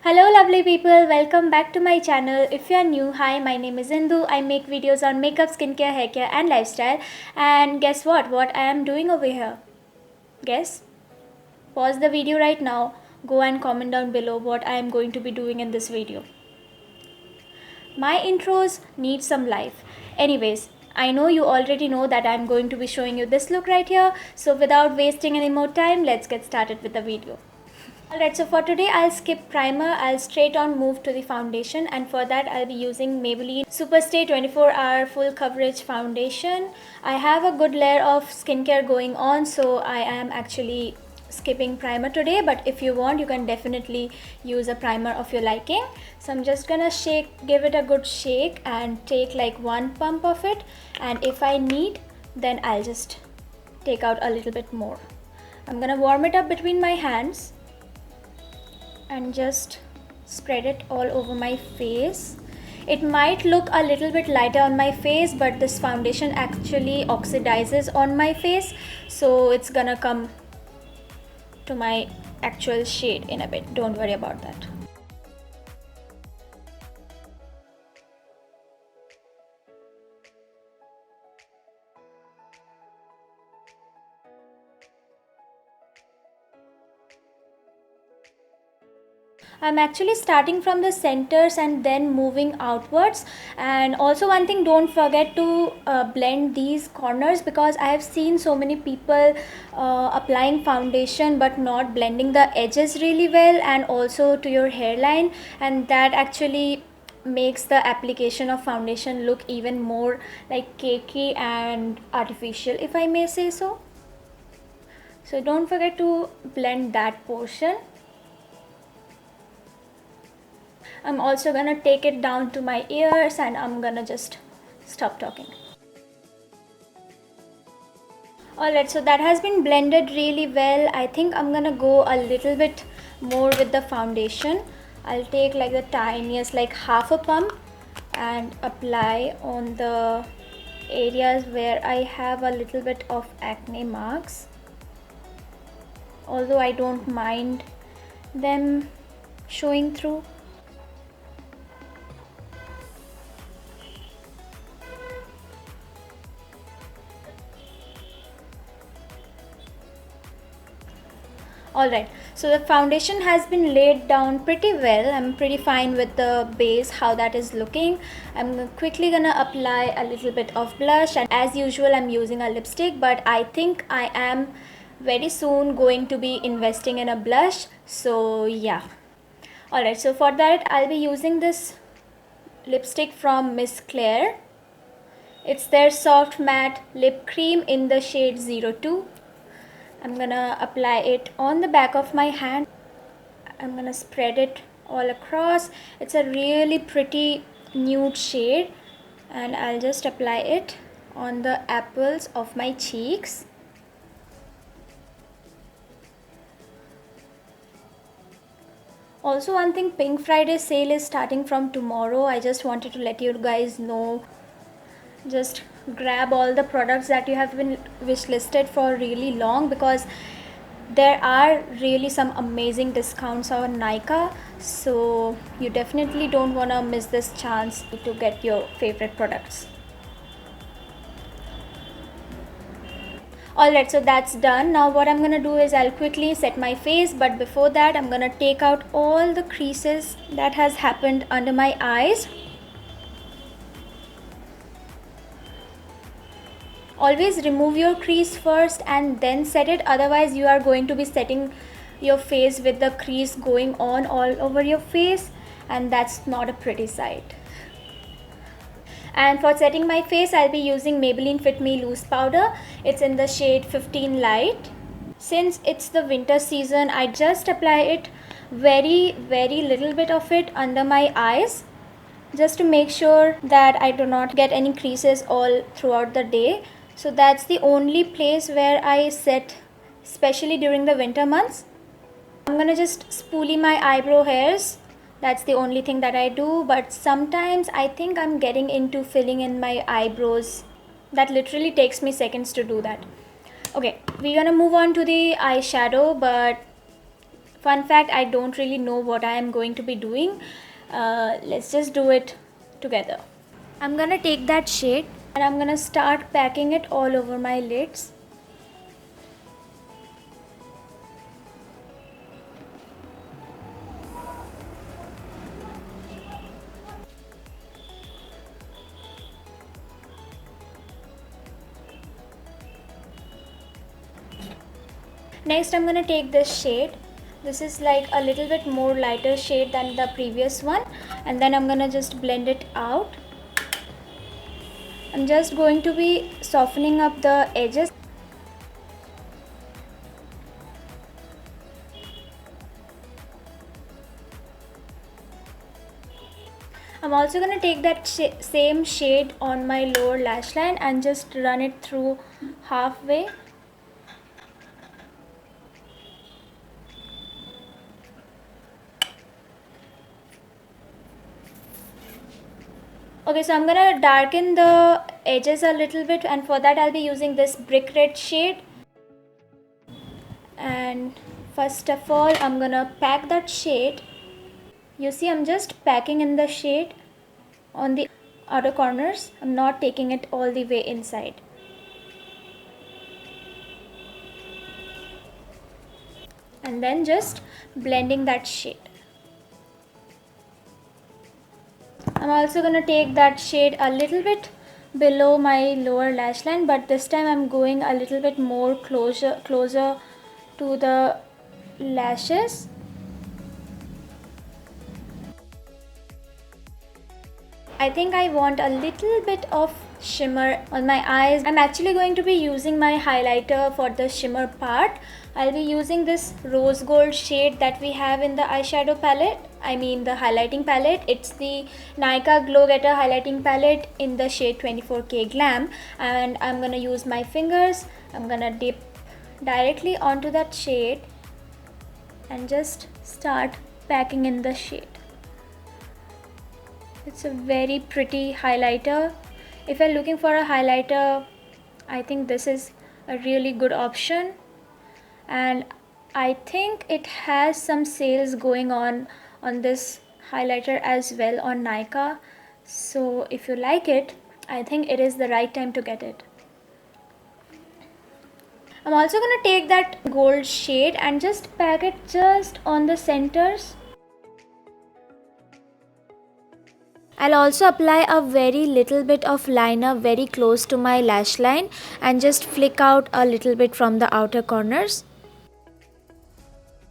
Hello lovely people, welcome back to my channel. If you are new, hi, my name is Indu. I make videos on makeup, skincare, hair care and lifestyle. And guess what I am doing over here? Guess? Pause the video right now, go and comment down below what I am going to be doing in this video. My intros need some life. Anyways, I know you already know that I'm going to be showing you this look right here. So without wasting any more time, let's get started with the video. Alright, so for today I'll skip primer, I'll straight on move to the foundation, and for that I'll be using Maybelline Superstay 24 Hour Full Coverage Foundation. I have a good layer of skincare going on, so I am actually skipping primer today, but if you want you can definitely use a primer of your liking. So I'm just gonna give it a good shake and take like one pump of it, and if I need then I'll just take out a little bit more. I'm gonna warm it up between my hands and just spread it all over my face. It might look a little bit lighter on my face, but this foundation actually oxidizes on my face, so it's gonna come to my actual shade in a bit. Don't worry about that. I'm actually starting from the centers and then moving outwards. And also one thing, don't forget to blend these corners, because I have seen so many people applying foundation but not blending the edges really well, and also to your hairline, and that actually makes the application of foundation look even more like cakey and artificial, if I may say so. So don't forget to blend that portion. I'm also gonna take it down to my ears, and I'm gonna just stop talking. Alright, so that has been blended really well. I think I'm gonna go a little bit more with the foundation. I'll take like the tiniest, like half a pump, and apply on the areas where I have a little bit of acne marks. Although I don't mind them showing through. Alright, so the foundation has been laid down pretty well. I'm pretty fine with the base, how that is looking. I'm quickly gonna apply a little bit of blush, and as usual I'm using a lipstick, but I think I am very soon going to be investing in a blush, so yeah. Alright, so for that I'll be using this lipstick from Miss Claire. It's their soft matte lip cream in the shade 02. I'm gonna apply it on the back of my hand. I'm gonna spread it all across. It's a really pretty nude shade, and I'll just apply it on the apples of my cheeks. Also one thing, Pink Friday sale is starting from tomorrow. I just wanted to let you guys know. Just grab all the products that you have been wishlisted for really long, because there are really some amazing discounts on Nykaa, so you definitely don't want to miss this chance to get your favorite products. Alright, so that's done. Now what I'm gonna do is I'll quickly set my face, but before that I'm gonna take out all the creases that has happened under my eyes. Always remove your crease first and then set it, otherwise you are going to be setting your face with the crease going on all over your face, and that's not a pretty sight. And for setting my face, I'll be using Maybelline Fit Me Loose Powder. It's in the shade 15 Light. Since it's the winter season, I just apply it very little bit of it under my eyes, just to make sure that I do not get any creases all throughout the day. So that's the only place where I set, especially during the winter months. I'm gonna just spoolie my eyebrow hairs. That's the only thing that I do, but sometimes I think I'm getting into filling in my eyebrows. That literally takes me seconds to do that. Okay, we're gonna move on to the eyeshadow, but Fun fact, I don't really know what I am going to be doing. Let's just do it together. I'm gonna take that shade and I'm gonna start packing it all over my lids. Next, I'm gonna take this shade. This is like a little bit more lighter shade than the previous one, and then I'm gonna just blend it out. I'm just going to be softening up the edges. I'm also gonna take that same shade on my lower lash line and just run it through halfway. Okay, so I'm gonna darken the edges a little bit, and for that I'll be using this brick red shade. And first of all, I'm gonna pack that shade. You see, I'm just packing in the shade on the outer corners. I'm not taking it all the way inside. And then just blending that shade. I'm also gonna take that shade a little bit below my lower lash line, but this time I'm going a little bit more closer to the lashes. I think I want a little bit of shimmer on my eyes. I'm actually going to be using my highlighter for the shimmer part. I'll be using this rose gold shade that we have in the eyeshadow palette. I mean the highlighting palette. It's the Nykaa Glow Getter highlighting palette in the shade 24K Glam, and I'm gonna use my fingers. I'm gonna dip directly onto that shade and just start packing in the shade. It's a very pretty highlighter. If you're looking for a highlighter, I think this is a really good option, and I think it has some sales going on this highlighter as well on Nykaa. So if you like it, I think it is the right time to get it. I'm also gonna take that gold shade and just pack it just on the centers. I'll also apply a very little bit of liner very close to my lash line and just flick out a little bit from the outer corners.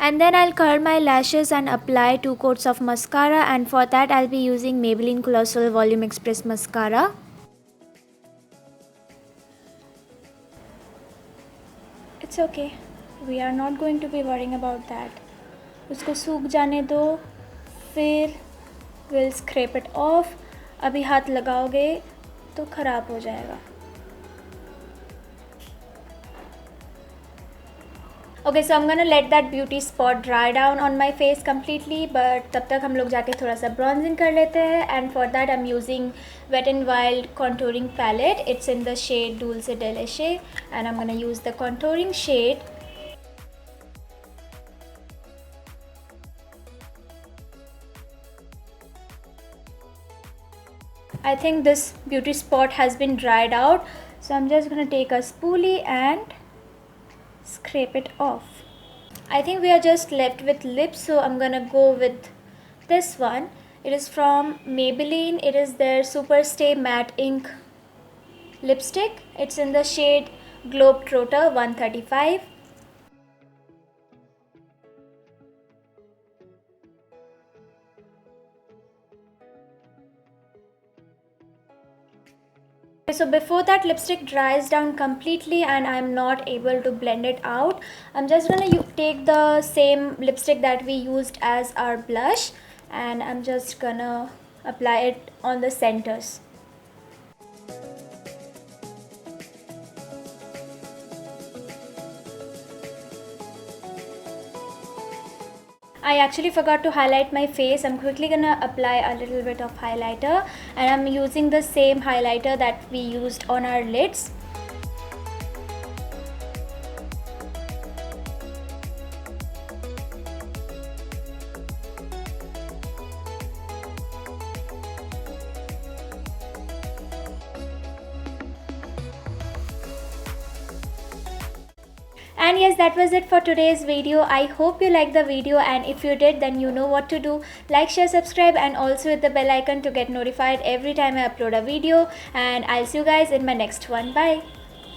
And then I'll curl my lashes and apply 2 coats of mascara, and for that I'll be using Maybelline Colossal Volume Express Mascara. It's okay, we are not going to be worrying about that. उसको सूख जाने दो, फिर we'll scrape it off. अभी हाथ लगाओगे तो ख़राब हो जाएगा. Okay, so I'm gonna let that beauty spot dry down on my face completely, but तब तक हम लोग जाके थोड़ा सा bronzing कर लेते हैं. And for that I'm using Wet n Wild contouring palette. It's in the shade Dulce de Leche, and I'm gonna use the contouring shade. I think this beauty spot has been dried out, so I'm just gonna take a spoolie and scrape it off. I think we are just left with lips, so I'm gonna go with this one. It is from Maybelline. It is their Superstay Matte Ink lipstick. It's in the shade Globetrotter 135. So before that lipstick dries down completely and I'm not able to blend it out, I'm just gonna take the same lipstick that we used as our blush, and I'm just gonna apply it on the centers. I actually forgot to highlight my face. I'm quickly gonna apply a little bit of highlighter, and I'm using the same highlighter that we used on our lids. And yes, that was it for today's video. I hope you liked the video, and if you did, then you know what to do. Like, share, subscribe, and also hit the bell icon to get notified every time I upload a video. And I'll see you guys in my next one. Bye.